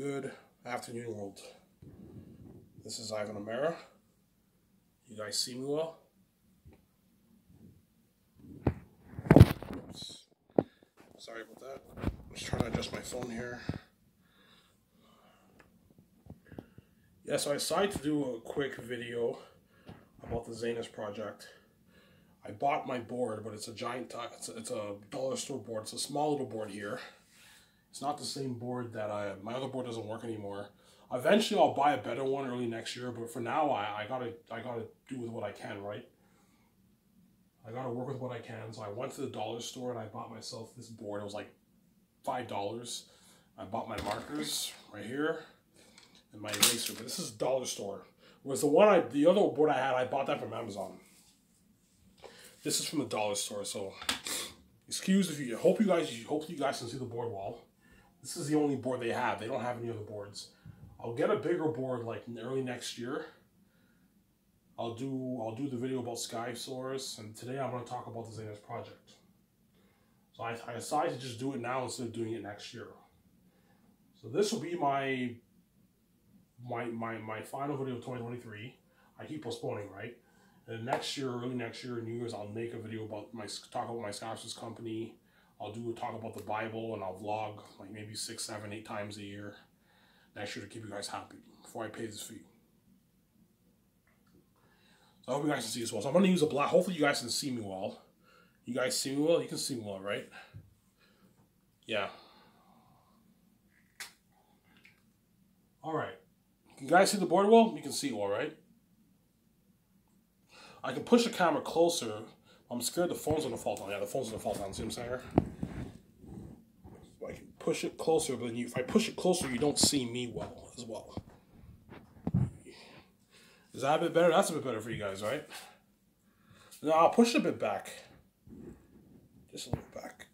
Good afternoon, world. This is Ivan Amara. You guys see me well? Oops. Sorry about that. I'm just trying to adjust my phone here. Yeah, so I decided to do a quick video about the Zanus project. I bought my board, but it's a giant, it's a dollar store board. It's a small little board here. It's not the same board that my other board doesn't work anymore. Eventually I'll buy a better one early next year, but for now I gotta do with what I can, right? I gotta work with what I can. So I went to the dollar store and I bought myself this board. It was like $5. I bought my markers right here and my eraser, but this is dollar store. Whereas the other board I had, I bought that from Amazon. This is from the dollar store, so excuse if you. Hopefully you guys can see the board well. This is the only board they have. They don't have any other boards. I'll get a bigger board like early next year. I'll do the video about Sky Source, and today I'm going to talk about the Zanus project. So I decided to just do it now instead of doing it next year. So this will be my final video of 2023. I keep postponing, right? And next year, early next year, New Year's, I'll make a video about talk about my Sky Source company. I'll talk about the Bible, and I'll vlog like maybe 6, 7, 8 times a year next year to keep you guys happy before I pay this fee. So I hope you guys can see this well. So I'm going to use a black. Hopefully you guys can see me well. You guys see me well? You can see me well, right? Yeah. All right. You guys see the board well? You can see it well, right? I can push the camera closer. I'm scared the phone's going to fall down. Yeah, the phone's going to fall down. See what I'm saying here? I can push it closer, but then if I push it closer, you don't see me well as well. Is that a bit better? That's a bit better for you guys, right? No, I'll push it a bit back. Just a little back.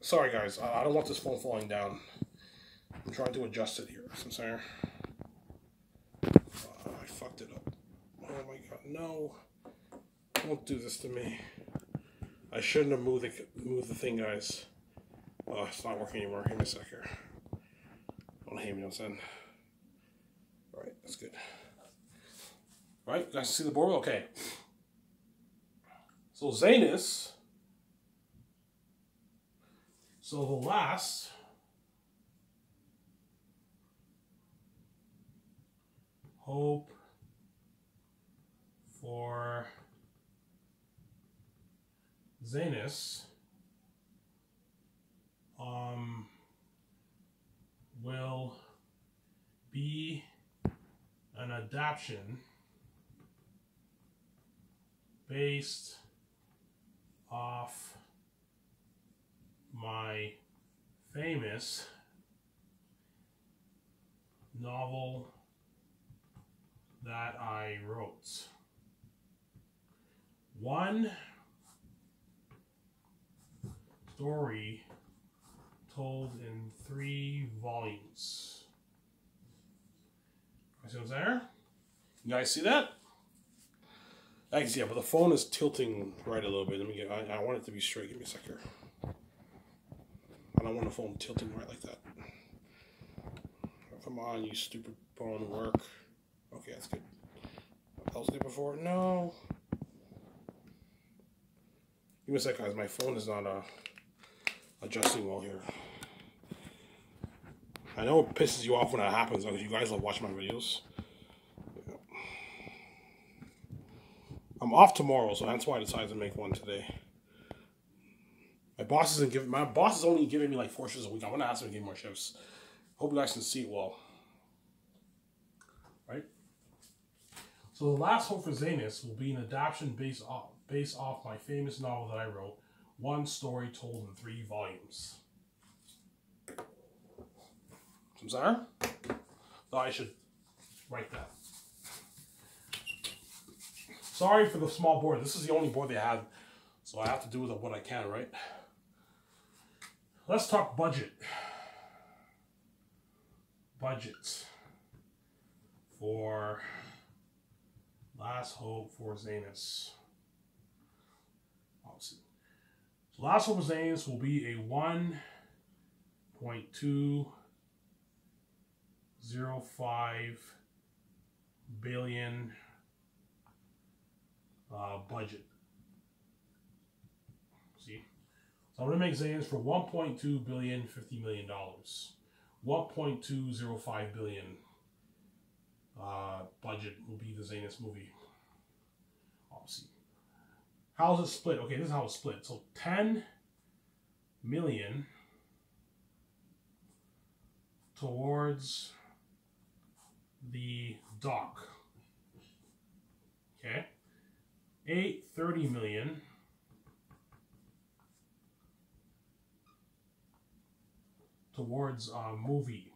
Sorry, guys. I don't want this phone falling down. I'm trying to adjust it here. See what I'm saying? I fucked it up. Oh my god, no. Don't do this to me. I shouldn't have moved the thing, guys. Oh, it's not working anymore. Give me a sec here. Don't hate me, you know what I'm saying? Alright, that's good. Alright, you guys see the board? Okay. So Zanus. So the last hope for Zanus will be an adaptation based off my famous novel that I wrote. One story told in 3 volumes. See what's there? You guys see that? Actually, yeah, but the phone is tilting right a little bit. Let me get. I want it to be straight. Give me a sec here. I don't want the phone tilting right like that. Oh, come on, you stupid phone, work. Okay, that's good. That was good before. No. Give me a sec, guys. My phone is not adjusting well here. I know it pisses you off when that happens because you guys love watching my videos. Yeah. I'm off tomorrow, so that's why I decided to make one today. My boss is only giving me like 4 shifts a week. I'm gonna ask him to give me more shifts. Hope you guys can see it well. Right? So the last hope for Zanus will be an adaptation based off my famous novel that I wrote, One Story Told in 3 Volumes. I'm sorry? Thought I should write that. Sorry for the small board. This is the only board they have, so I have to do with what I can, right? Let's talk budget. Budgets for Last Hope for Zanus. So Last Hope for Zanus will be a 1.5 1.205 billion budget. See? So I'm going to make Zanes for $1.2 billion, $50 million. $1.205 billion budget will be the Zanus movie. Obviously. How is it split? Okay, this is how it's split. So 10 million towards the dock. Okay. 830 million towards movie,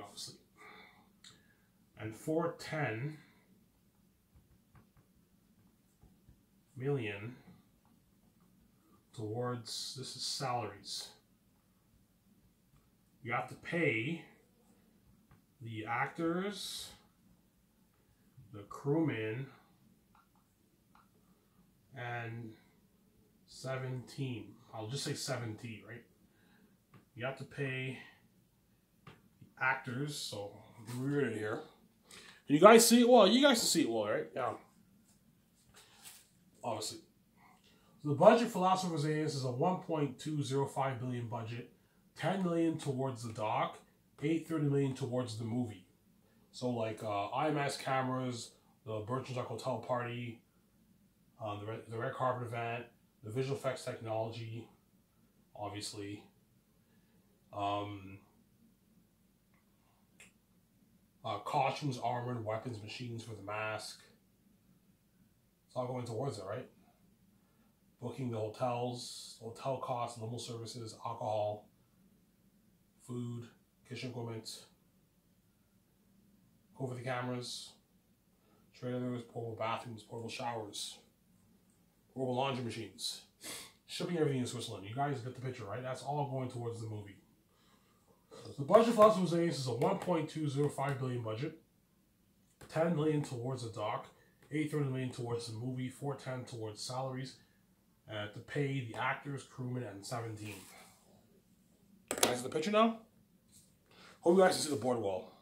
obviously, and 410 million towards, this is salaries. You have to pay the actors, the crewmen, and 17. I'll just say 17, right? You have to pay the actors, so we're in here. You guys see it well? You guys can see it well, right? Yeah. Obviously. So the budget for Last of Us is a 1.205 billion budget, 10 million towards the dock, 830 million towards the movie. So like IMAX cameras, the Birchland's Hotel party, the red carpet event, the visual effects technology, obviously. Costumes, armor, weapons, machines for the mask. It's all going towards it, right? Booking the hotels, hotel costs, limo services, alcohol, food, kitchen equipment, over the cameras, trailers, portable bathrooms, portable showers, portable laundry machines, shipping everything in Switzerland. You guys get the picture, right? That's all going towards the movie. The budget for Las Vegas is a 1.205 billion budget, 10 million towards the dock, 830 million towards the movie, 410 towards salaries, to pay the actors, crewmen, and 17. Guys, the picture now? Hope you guys can see the board well.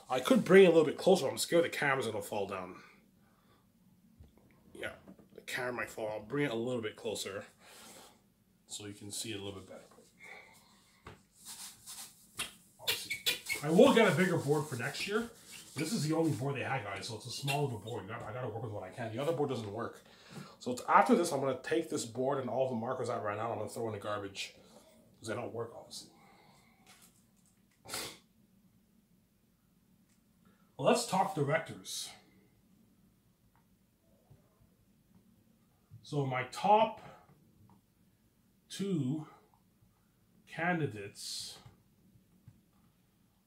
I could bring it a little bit closer. I'm scared the camera's gonna fall down. Yeah, the camera might fall. I'll bring it a little bit closer so you can see it a little bit better. Obviously, I will get a bigger board for next year. This is the only board they had, guys, so it's a small little board. I gotta work with what I can. The other board doesn't work. So it's after this, I'm gonna take this board and all the markers I ran out, I'm gonna throw in the garbage because they don't work, obviously. Well, let's talk directors. So my top 2 candidates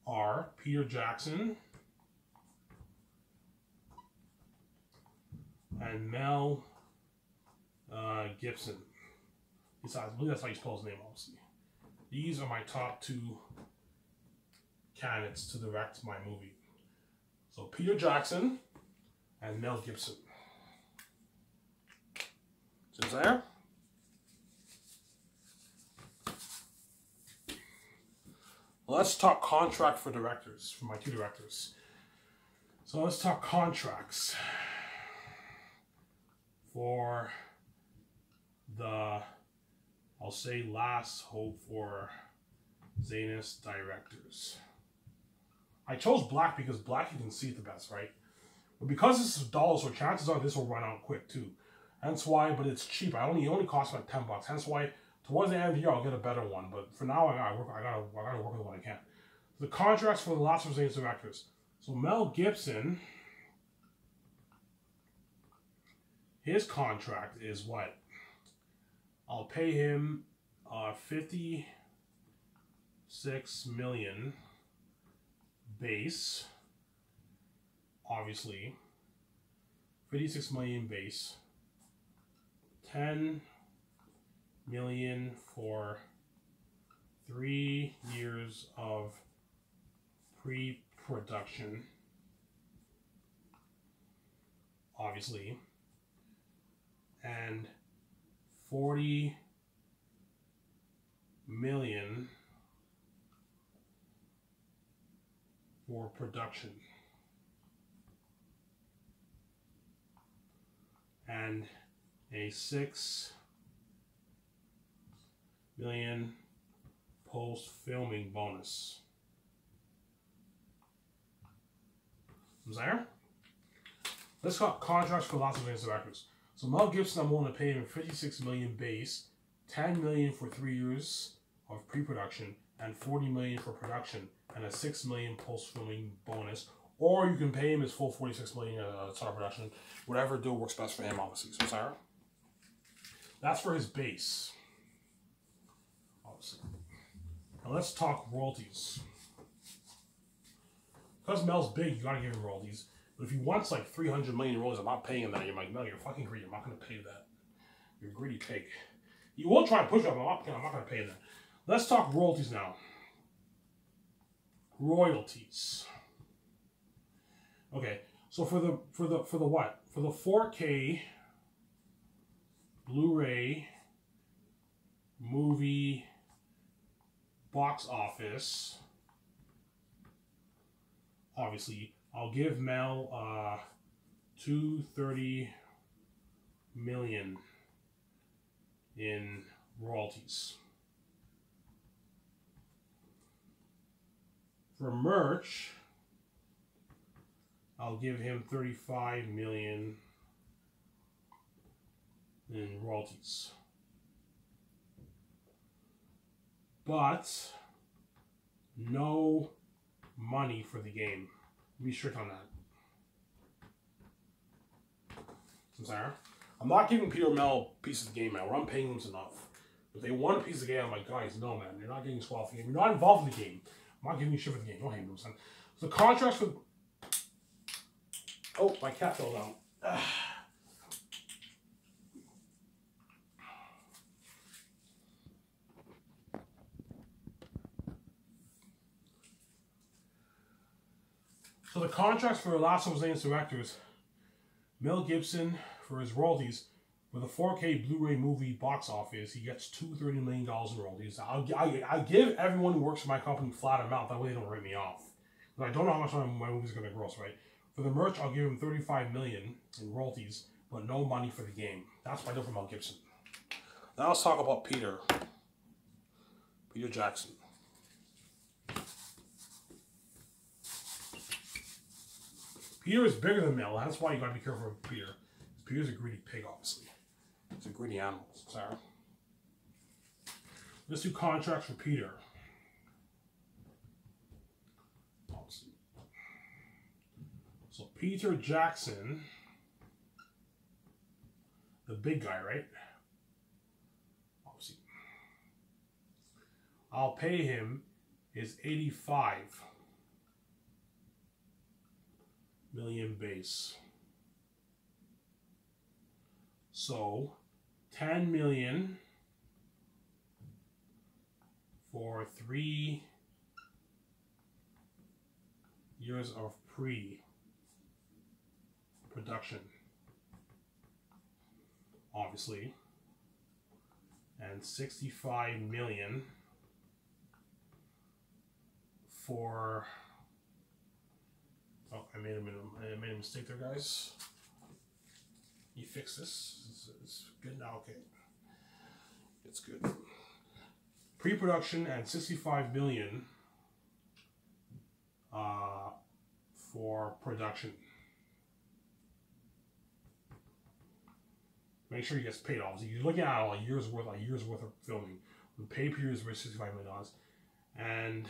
are Peter Jackson and Mel Gibson. Besides, I believe that's how you spell his name, obviously. These are my top 2 candidates to direct my movie. So Peter Jackson and Mel Gibson. Is it there? Well, let's talk contract for directors, for my 2 directors. So let's talk contracts for the, I'll say, last hope for Zanus directors. I chose black because black you can see it the best, right? But because this is dollars, so chances are this will run out quick too. Hence why, but it's cheap. It only costs like $10. Hence why, towards the end of the year, I'll get a better one. But for now, I gotta work with what I can. The contracts for the last of Zanus directors. So Mel Gibson, his contract is what? I'll pay him $56 million base, obviously. 56 million base. 10 million for 3 years of pre-production, obviously, and 40 million for production. And a 6 million post-filming bonus. There. Let's talk contracts for Las Vegas directors. So Mel Gibson, I'm willing to pay him $56 million base, $10 million for 3 years of pre-production, and $40 million for production, and a $6 million post-filming bonus. Or you can pay him his full $46 million start production. Whatever deal works best for him, obviously. So Sarah, that's for his base. Obviously. Now let's talk royalties. Because Mel's big, you gotta give him royalties. But if he wants like 300 million royalties, I'm not paying him that. You're like, Mel, you're fucking greedy. I'm not gonna pay that. You're a greedy pig. You will try and push up. I'm not gonna pay that. Let's talk royalties now. Royalties. Okay, so for the what? For the 4K Blu-ray movie box office, obviously, I'll give Mel $230 million in royalties. For merch, I'll give him $35 million in royalties. But no money for the game. Be strict on that. Sarah, I'm not giving Peter Mel a piece of the game, man. What I'm paying them's enough. If they want a piece of the game, I'm like, guys, no, man. You're not getting swallowed for the game. You're not involved in the game. I'm not giving you shit for the game. Don't hate them, son. So the contracts for... Oh, my cat fell down. So the contracts for Last of Us directors, Mel Gibson, for his royalties, for the 4K Blu-ray movie box office, he gets $230 million in royalties. I give everyone who works for my company flat amount, that way they don't write me off. But I don't know how much my movie's going to gross, right? For the merch, I'll give him $35 million in royalties, but no money for the game. That's what I do for Mel Gibson. Now let's talk about Peter Jackson. Peter is bigger than Mel. That's why you gotta be careful with Peter. Peter's a greedy pig, obviously. He's a greedy animal. Sorry. Let's do contracts for Peter. Obviously. So Peter Jackson, the big guy, right? Obviously. I'll pay him his $85 million base. So $10 million for 3 years of pre-production, obviously, and $65 million for... Oh, I made a mistake there, guys. You fix this. It's good now. Okay, it's good. Pre-production and $65 million for production. Make sure he gets paid. Obviously, you're looking at a year's worth of filming. The pay period is worth $65 million, and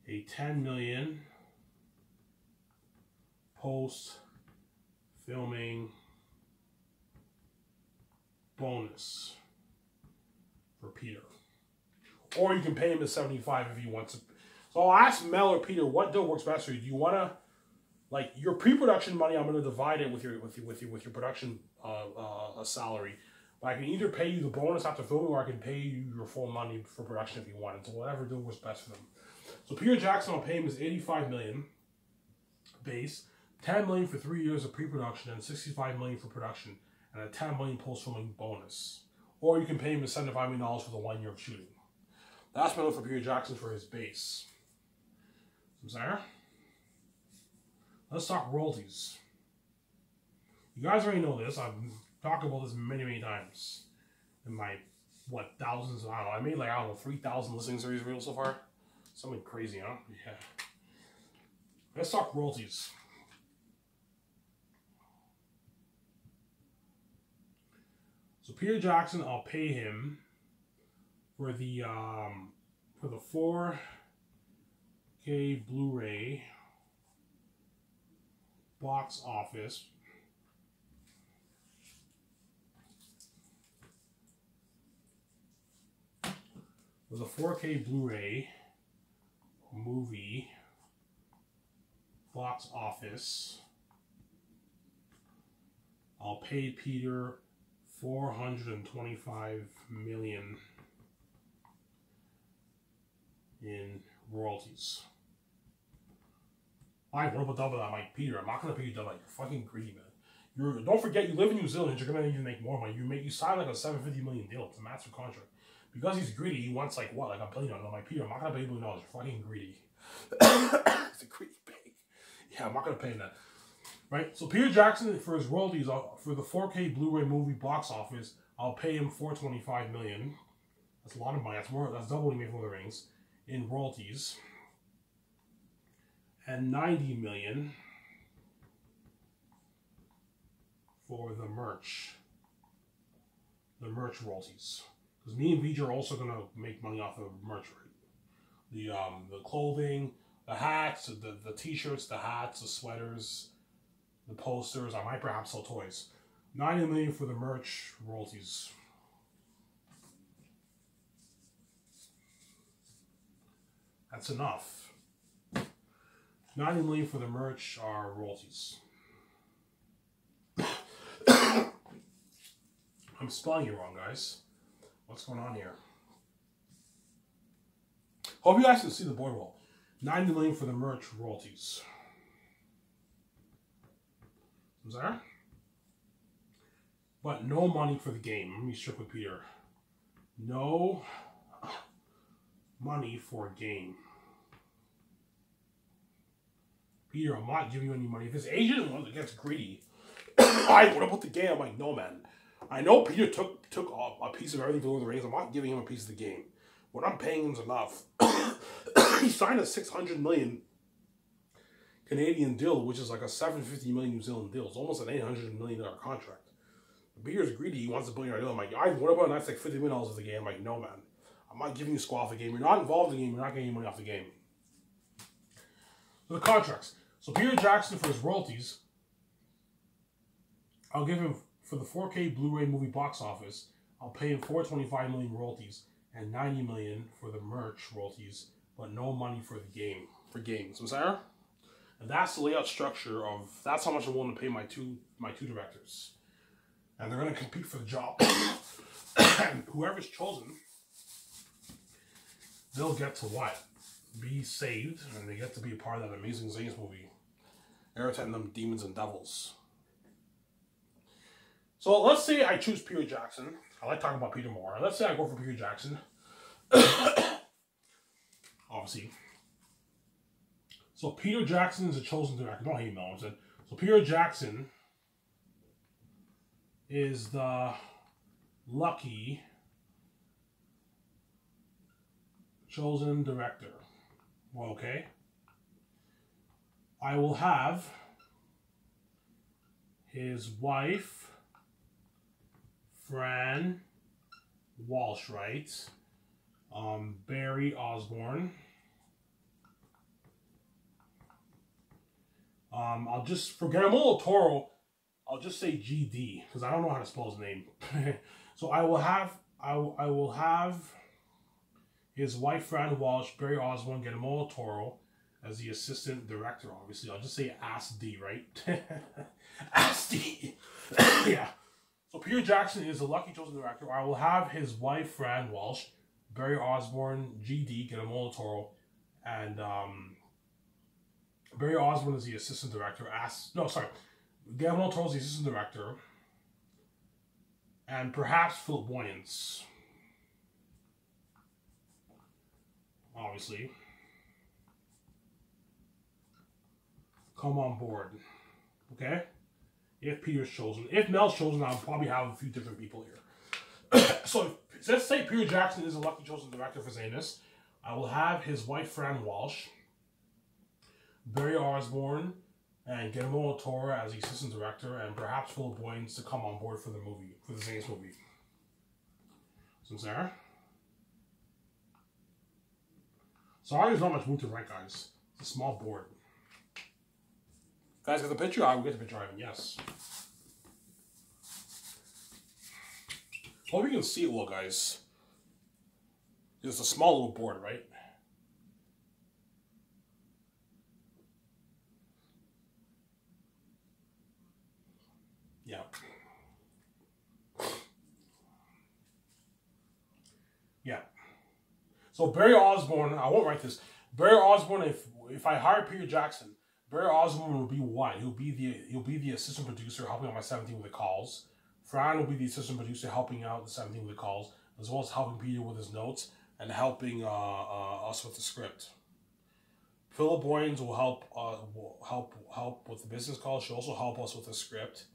a $10 million post-filming bonus for Peter. Or you can pay him at $75 if he wants it. So I'll ask Mel or Peter, what deal works best for you? Do you want to, like, your pre-production money, I'm going to divide it with your production salary. But I can either pay you the bonus after filming, or I can pay you your full money for production if you want it. So whatever deal works best for them. So Peter Jackson, I'll pay him his $85 million base, $10 million for 3 years of pre-production, and $65 million for production, and a $10 million post-filming bonus. Or you can pay him $75 million for the 1 year of shooting. That's my note for Peter Jackson for his base. I'm Let's talk royalties. You guys already know this. I've talked about this many, many times. In my, what, thousands, I don't know. I made like, I don't know, 3,000 listening series videos so far. Something crazy, huh? Yeah. Let's talk royalties. So Peter Jackson, I'll pay him for the 4K Blu-ray box office. With a 4K Blu-ray movie box office, I'll pay Peter $425 million in royalties. I want to put double that. I'm like, Peter, I'm not gonna pay you double. You're fucking greedy, man. Don't forget, you live in New Zealand. You're gonna even make more money. You sign like a $750 million deal. It's a massive contract. Because he's greedy, he wants like what, like $1 billion. I'm like, Peter, I'm not gonna pay $1 billion. You're fucking greedy. It's a greedy pig. Yeah, I'm not gonna pay him that. Right? So Peter Jackson, for his royalties, for the 4K Blu-ray movie box office, I'll pay him $425 million. That's a lot of money. That's more. That's double what he made for the Rings in royalties. And $90 million for the merch. The merch royalties. Because me and VJ are also gonna make money off of merch, right? The clothing, the hats, the t-shirts, the hats, the sweaters, the posters. I might perhaps sell toys. $90 million for the merch royalties. That's enough. $90 million for the merch are royalties. I'm spelling it wrong, guys. What's going on here? Hope you guys can see the board well. $90 million for the merch royalties. I'm sorry? But no money for the game. Let me strict with Peter. No money for a game. Peter, I'm not giving you any money. If his agent gets greedy, what about the game? I'm like, no, man. I know Peter took a piece of everything for Lord of the Rings. I'm not giving him a piece of the game. What I'm paying him is enough. He signed a 600 million Canadian deal, which is like a 750 million New Zealand deal. It's almost an $800 million contract. Peter's greedy. He wants a $1 billion deal. I'm like, what about that's like $50 million of the game? I'm like, no, man. I'm not giving you squat off the game. You're not involved in the game. You're not getting any money off the game. So the contracts. So Peter Jackson, for his royalties, I'll give him, for the 4K Blu-ray movie box office, I'll pay him $425 million royalties and $90 million for the merch royalties, but no money for the game, for games. Was there? And that's the layout structure of, that's how much I'm willing to pay my two directors. And they're going to compete for the job. And whoever's chosen, they'll get to what? Be saved, and they get to be a part of that amazing Zane's movie, Eretz and them Demons and Devils. So let's say I choose Peter Jackson. I like talking about Peter more. Let's say I go for Peter Jackson. Obviously. So Peter Jackson is a chosen director. Don't hate me, no. So Peter Jackson is the lucky chosen director. Well, okay. I will have his wife, Fran Walsh, right? Barry Osborne. I'll just forget Guillermo del Toro. I'll just say GD because I don't know how to spell his name. So I will have his wife, Fran Walsh, Barry Osborne, Guillermo del Toro as the assistant director. Obviously, I'll just say ASD, right? ASD. Yeah. So Peter Jackson is the lucky chosen director. I will have his wife, Fran Walsh, Barry Osborne, GD, Guillermo del Toro, and Barry Osborne is the assistant director. Guillermo del Toro is the assistant director, and perhaps Philip Boyens. obviously, come on board. Okay? If Peter's chosen. If Mel's chosen, I'll probably have a few different people here. So, let's say Peter Jackson is a lucky chosen director for Zanus. I will have his wife, Fran Walsh, Barry Osborne, and Guillermo del Toro as the assistant director, and perhaps Philip Boyens to come on board for the movie, for the Zanus movie. Sincere? Sorry, there's not much room to write, guys. It's a small board. Guys, get the picture? I will get the picture, Ivan. Yes. Hope you can see it well, guys. It's a small little board, right? Yeah. Yeah. So Barry Osborne, I won't write this. Barry Osborne, if I hire Peter Jackson, Barry Osborne will be what? He'll be the assistant producer helping out my 17 with the calls. Fran will be the assistant producer helping out the 17 with the calls, as well as helping Peter with his notes and helping us with the script. Philip Boyens will help with the business calls. She'll also help us with the script.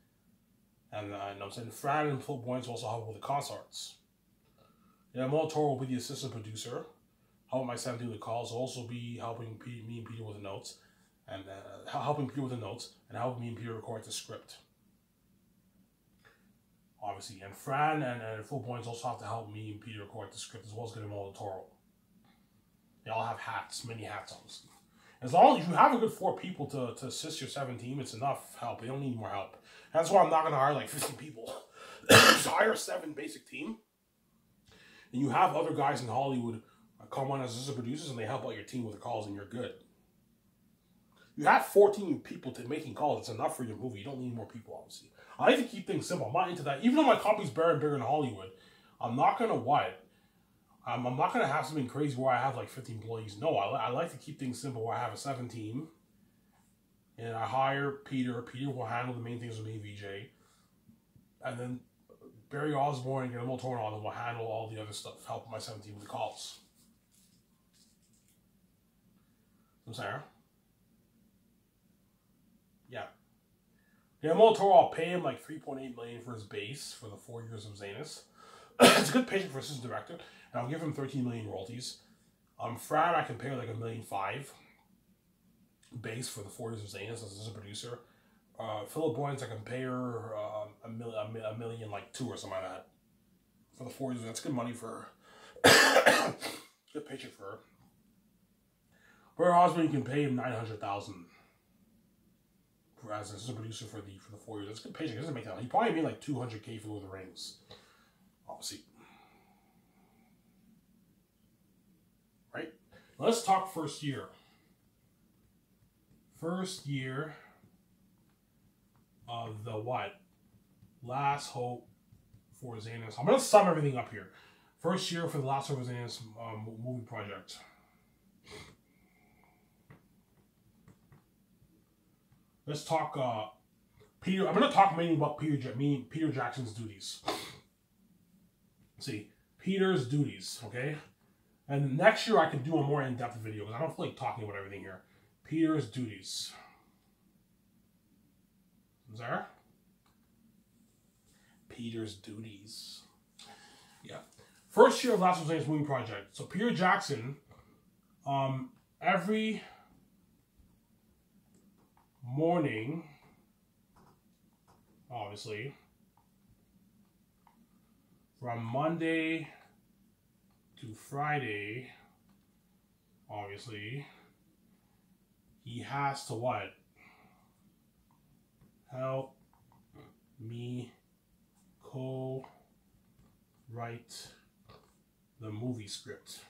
And I'm saying Fran and Philip Boyens will also help with the concerts. Yeah, Del Toro will be the assistant producer, helping my 17 with the calls. He'll also be helping me and Peter with the notes, and helping Peter with the notes, and helping me and Peter record the script. Obviously, and Fran and Philip Boyens also have to help me and Peter record the script, as well as Guillermo del Toro. They all have hats, many hats, obviously. As long as you have a good 4 people to assist your 7 team, it's enough help. You don't need more help. That's why I'm not going to hire like 15 people. Just hire a 7 basic team. And you have other guys in Hollywood come on as assistant producers, and they help out your team with the calls, and you're good. You have 14 people making calls. It's enough for your movie. You don't need more people, obviously. I like to keep things simple. I'm not into that. Even though my company's bigger and bigger in Hollywood, I'm not going to what? I'm not going to have something crazy where I have like 50 employees. No, I like to keep things simple where I have a 7 team. And I hire Peter. Peter will handle the main things with me, VJ. And then Barry Osborne and Guillermo del Toro will handle all the other stuff, help my 7 team with the calls. I'm sorry. Yeah. Guillermo del Toro, I'll pay him like $3.8 million for his base for the 4 years of Zanus. It's a good paycheck for assistant director, and I'll give him $13 million royalties. Fran, I can pay her like $1.5 million base for the 4 years of Zanus as a producer. Philip Boyens, I can pay her $1.2 million like 2 or something like that for the 4 years. That's good money for her. Good paycheck for her. Barry Osborne, you can pay him $900,000 as an assistant producer for the 4 years. That's a good paycheck. It doesn't make that much. He probably made like $200K for Lord of the Rings. Obviously. Right? Let's talk first year. First year of the what? Last Hope for Zanus. I'm going to sum everything up here. First year for the Last Hope for Zanus movie project. Let's talk Peter. I'm going to talk mainly about Peter Jackson's duties. See, Peter's duties, okay? And next year I can do a more in-depth video because I don't feel like talking about everything here. Peter's duties. Is there? Peter's duties. Yeah. First year of Last of Us movie project. So Peter Jackson, every morning, obviously, from Monday to Friday, obviously, he has to what? Help me co-write the movie script.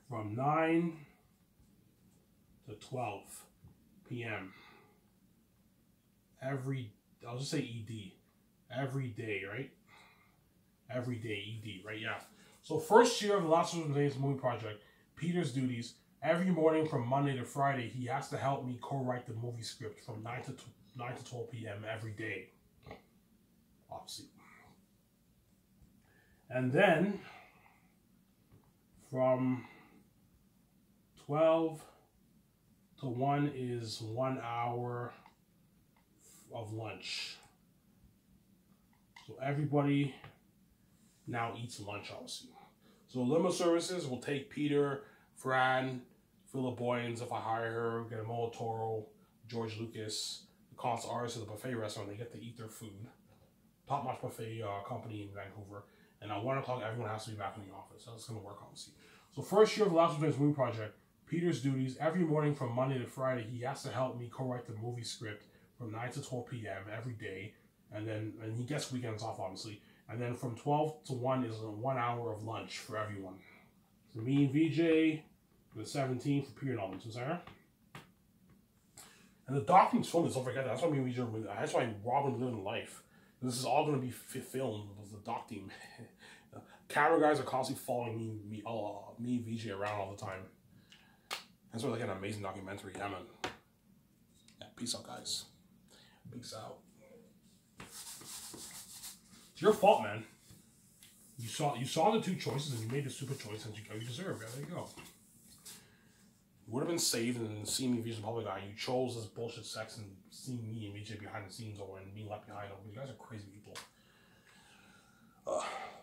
From 9 to 12 p.m. I'll just say ED. Every day, right? Every day, ED, right? Yeah. So first year of the Last of Us movie project, Peter's duties, every morning from Monday to Friday, he has to help me co-write the movie script from 9 to 12 p.m. every day. Obviously. And then, From 12 to 1 is 1 hour of lunch. So everybody now eats lunch, obviously. So limo services will take Peter, Fran, Philip Boyens if I hire her, get a Toro, George Lucas, the concert artists at the buffet restaurant. They get to eat their food. Top-notch buffet company in Vancouver. And at 1 o'clock, everyone has to be back in the office. That's going to work, obviously. So first year of the Last Dreams movie project, Peter's duties, every morning from Monday to Friday, he has to help me co-write the movie script from 9 to 12 p.m. every day. And he gets weekends off, obviously. And then from 12 to 1 is 1 hour of lunch for everyone. For me and VJ, for the 17th, for Peter and all this, Sarah. And the documents filmed, don't forget that. That's why me and VJ, that's why Robin living life. This is all going to be filmed with the doc team. Camera guys are constantly following me and VJ around all the time. That's really like an amazing documentary. Yeah, man. Yeah, peace out, guys. Peace out. It's your fault, man. You saw the two choices and you made the stupid choice and you deserve it. There you go. You would have been saved and seen me in the public eye. You chose this bullshit sex and seeing me and VJ behind the scenes over and being left behind over. You guys are crazy people.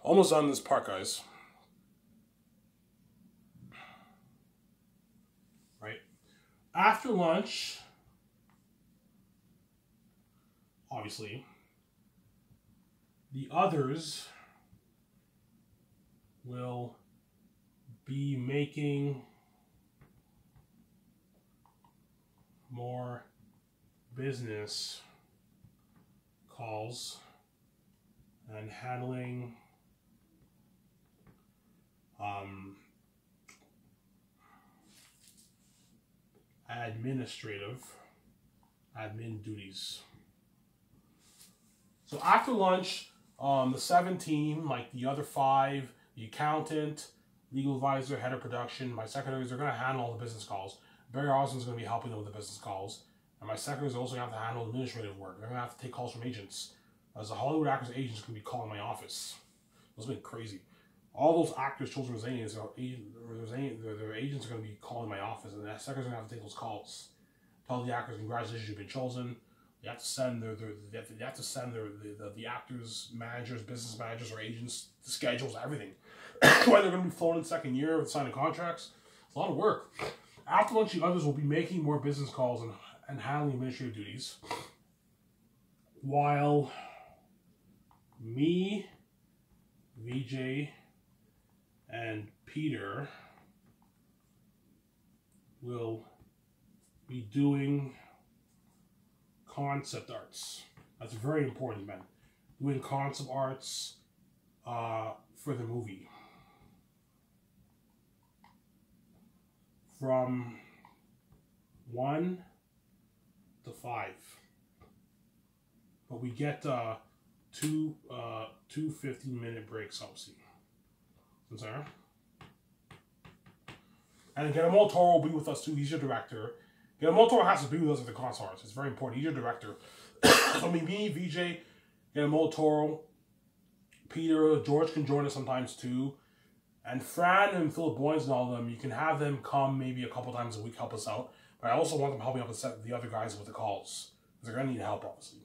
Almost done this part, guys. Right? After lunch, obviously, the others will be making more business calls and handling admin duties. So after lunch, the 7 team, like the other 5, the accountant, legal advisor, head of production, my secretaries are going to handle all the business calls. Barry Osmond's going to be helping them with the business calls. And my secretaries are also going to have to handle administrative work. They're going to have to take calls from agents. As the Hollywood actors, agents can be calling my office. It's been crazy. All those actors, children, their agents are going to be calling my office, and the secretaries are going to have to take those calls. Tell the actors, congratulations, you've been chosen. You have to send the actors, managers, business managers, or agents the schedules, everything. Why they're going to be flown in second year and signing contracts. It's a lot of work. After lunch, the others will be making more business calls and handling administrative duties, while me, VJ, and Peter will be doing concept arts. That's very important, man. Doing concept arts for the movie. From 1 to 5. But we get two 15-minute breaks, obviously. Sorry. And Guillermo Toro will be with us too. He's your director. Guillermo Toro has to be with us at the concert. It's very important. He's your director. So me, VJ, Guillermo Toro, Peter, George can join us sometimes too. And Fran and Philip Boyens and all of them, you can have them come maybe a couple times a week, help us out. But I also want them helping out the other guys with the calls. Because they're going to need help, obviously.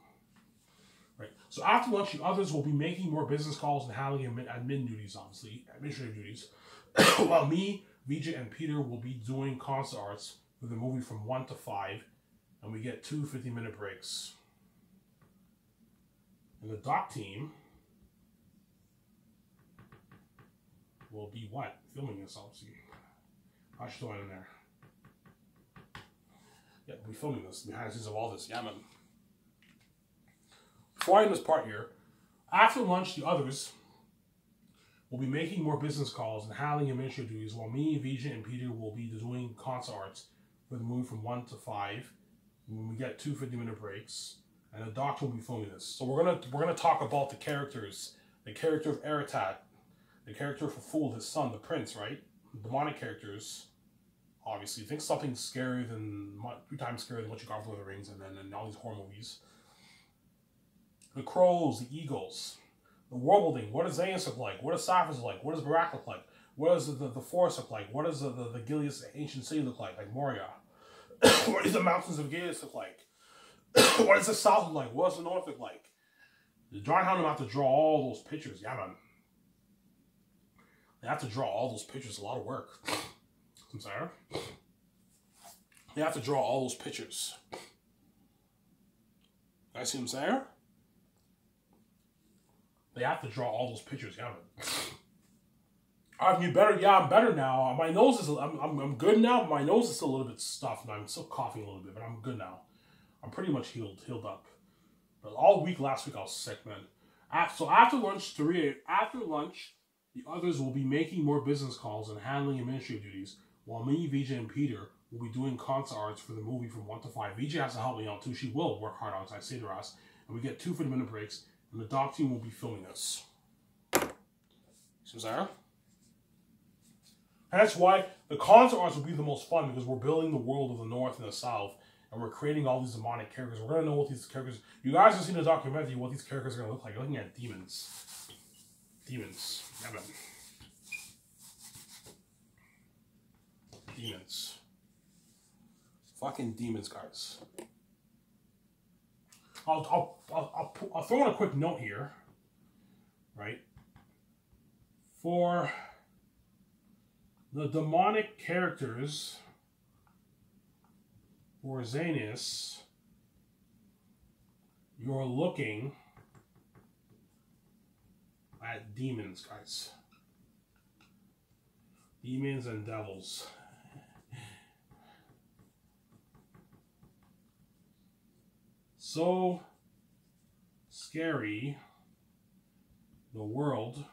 Right. So after lunch, the others will be making more business calls and handling admin duties, obviously, administrative duties. While me, VJ, and Peter will be doing concert arts for the movie from 1 to 5, and we get 2 50-minute breaks. And the doc team will be what? Filming this, obviously. I should throw it in there. Yeah, we'll be filming this, behind the scenes of all this. Yeah, man. Before I end this part here, after lunch, the others will be making more business calls and handling administrative duties, while me, VJ, and Peter will be doing concert arts for the movie from 1 to 5. When we get 2 50-minute breaks, and the doctor will be filming this. So we're gonna talk about the characters, the character of Aratat, the character of Fool, his son, the prince, right? The demonic characters. Obviously, think something scarier than 3 times scarier than what you got for Lord of the Rings and all these horror movies. The crows, the eagles, the world building. What does Zaynus look like? What does Saphir look like? What does Barak look like? What does the forest look like? What does the Gilead's ancient city look like Moria? What does the mountains of Gilead look like? What does the south look like? What does the north look like? The drawing hound have to draw all those pictures. Yeah, man. They have to draw all those pictures. A lot of work. I'm sorry. They have to draw all those pictures. I see what I'm saying? They have to draw all those pictures. Yeah, man. Are you better? Yeah, I'm better now. My nose is. I'm good now. My nose is still a little bit stuffed, and I'm still coughing a little bit, but I'm good now. I'm pretty much healed up. But all week last week I was sick, man. So after lunch, after lunch, the others will be making more business calls and handling administrative duties, while me, VJ, and Peter will be doing concept arts for the movie from 1 to 5. VJ has to help me out too. She will work hard on it, I say to us. And we get 2 50-minute breaks, and the doc team will be filming us. See Sarah? And that's why the concept arts will be the most fun, because we're building the world of the North and the South, and we're creating all these demonic characters. We're going to know what these characters... You guys have seen the documentary, what these characters are going to look like. You're looking at demons. Demons. Yeah, man. Demons. Fucking demons, guys. I'll throw in a quick note here, right? For the demonic characters for Zanus, you're looking at demons, guys. Demons and devils. So scary, the world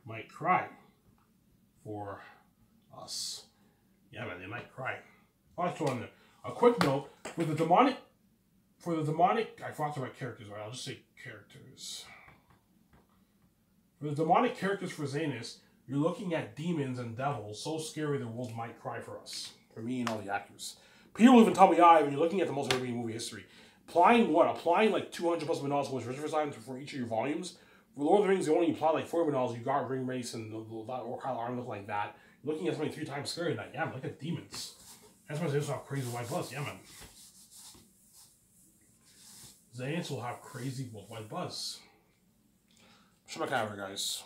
might cry for us. Yeah, man, they might cry. I'll throw in there. A quick note, with the demonic, I forgot to write characters, right? I'll just say characters. For the demonic characters for Zanus, you're looking at demons and devils, so scary the world might cry for us. For me and all the actors. Peter will even tell me, when you're looking at the most reading movie history, applying what? Applying like 200 plus $1 for Richard Island for each of your volumes. For Lord of the Rings, you only apply like $4 $1. You got Ring Race and or Kyle Arm look like that. You're looking at something 3 times scarier than that. Yeah, man, look at demons. That's why Zanus will have crazy white buzz. Yeah, man. Zanus will have crazy white buzz. Show my camera, guys.